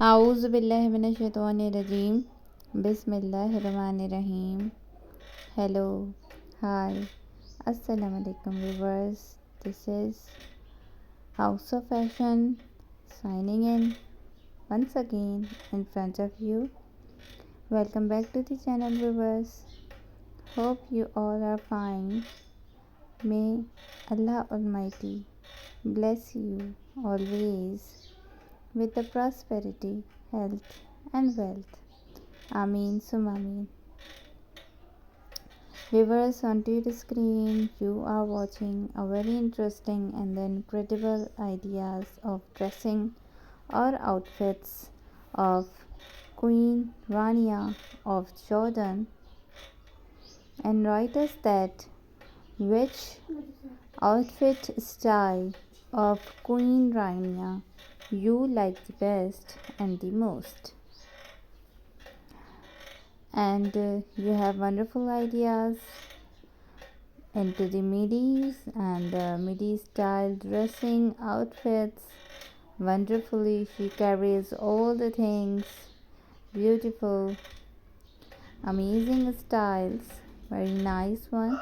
आऊज़ बिल्लाहि मिनश्शैतानिर्रजीम बिस्मिल्लाहिर्रहमानिर्रहीम. Hello, hi, Assalamu alaikum viewers. This is House of Fashion signing in once again in front of you. Welcome back to the channel viewers. Hope you all are fine. May Allah Almighty bless you always with the prosperity, health and wealth. Ameen summa ameen. Viewers, onto the screen you are watching a very interesting and incredible ideas of dressing or outfits of Queen Rania of Jordan, and write us that which outfit style of Queen Rania you like the best and the most. And you have wonderful ideas into the midis and midi style dressing outfits. Wonderfully she carries all the things, beautiful, amazing styles, very nice one.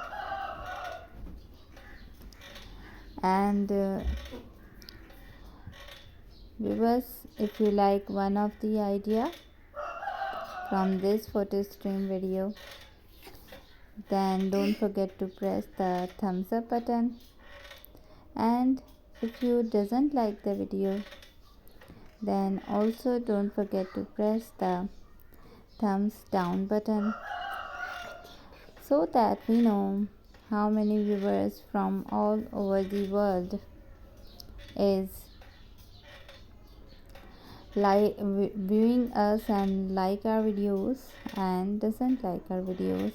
And viewers, if you like one of the idea from this photo stream video, then don't forget to press the thumbs up button. And if you doesn't like the video, then also don't forget to press the thumbs down button, so that we know how many viewers from all over the world is viewing us and like our videos and doesn't like our videos.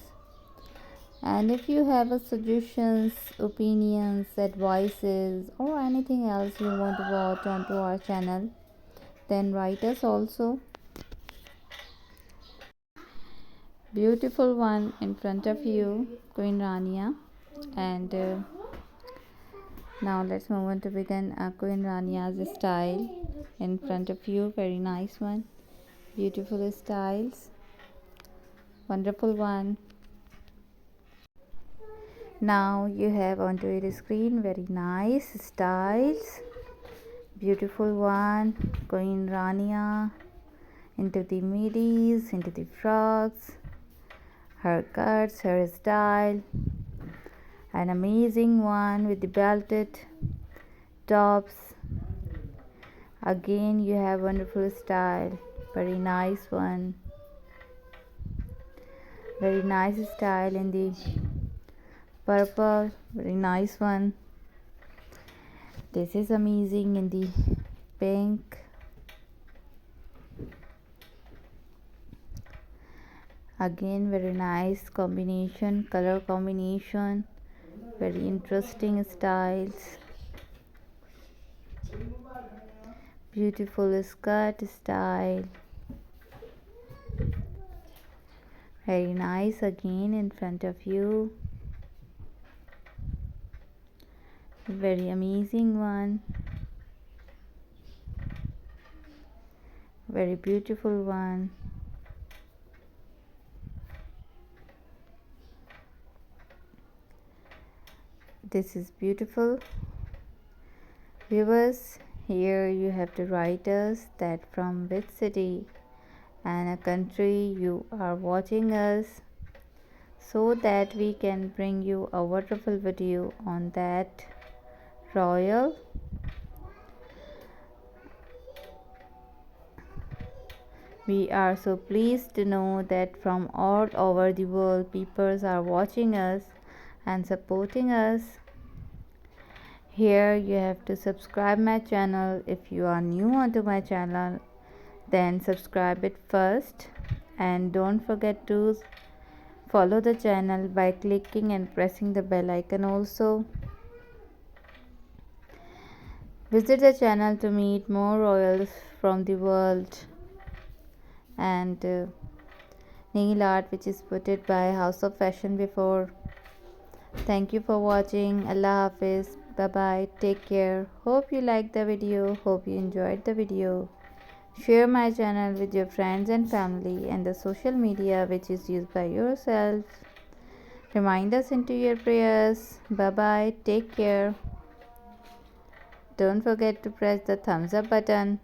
And if you have a suggestions, opinions, advices or anything else you want to watch onto our channel, then write us also. Beautiful one in front of you, Queen Rania. And now let's move on to begin Queen Rania's style in front of you. Very nice one, beautiful styles, wonderful one. Now you have onto your screen very nice styles, beautiful one, Queen Rania into the midis, into the frocks, haircuts, hairstyle, an amazing one with the belted tops. Again you have wonderful style, very nice one, very nice style in the purple, very nice one. This is amazing in the pink. Again very nice combination, color combination, very interesting styles, beautiful skirt style, very nice again in front of you, very amazing one, very beautiful one. This is beautiful. Viewers, here you have to write us that from which city and a country you are watching us, so that we can bring you a wonderful video on that royal We are so pleased to know that from all over the world people are watching us and supporting us. Here you have to subscribe my channel. If you are new onto my channel, then subscribe it first, and don't forget to follow the channel by clicking and pressing the bell icon also. Visit the channel to meet more royals from the world and nail art which is put it by House of Fashion before. Thank you for watching. Allah Hafiz. Bye bye. Take care. Hope you liked the video. Hope you enjoyed the video. Share my channel with your friends and family and the social media which is used by yourself. Remind us into your prayers. Bye bye. Take care. Don't forget to press the thumbs up button.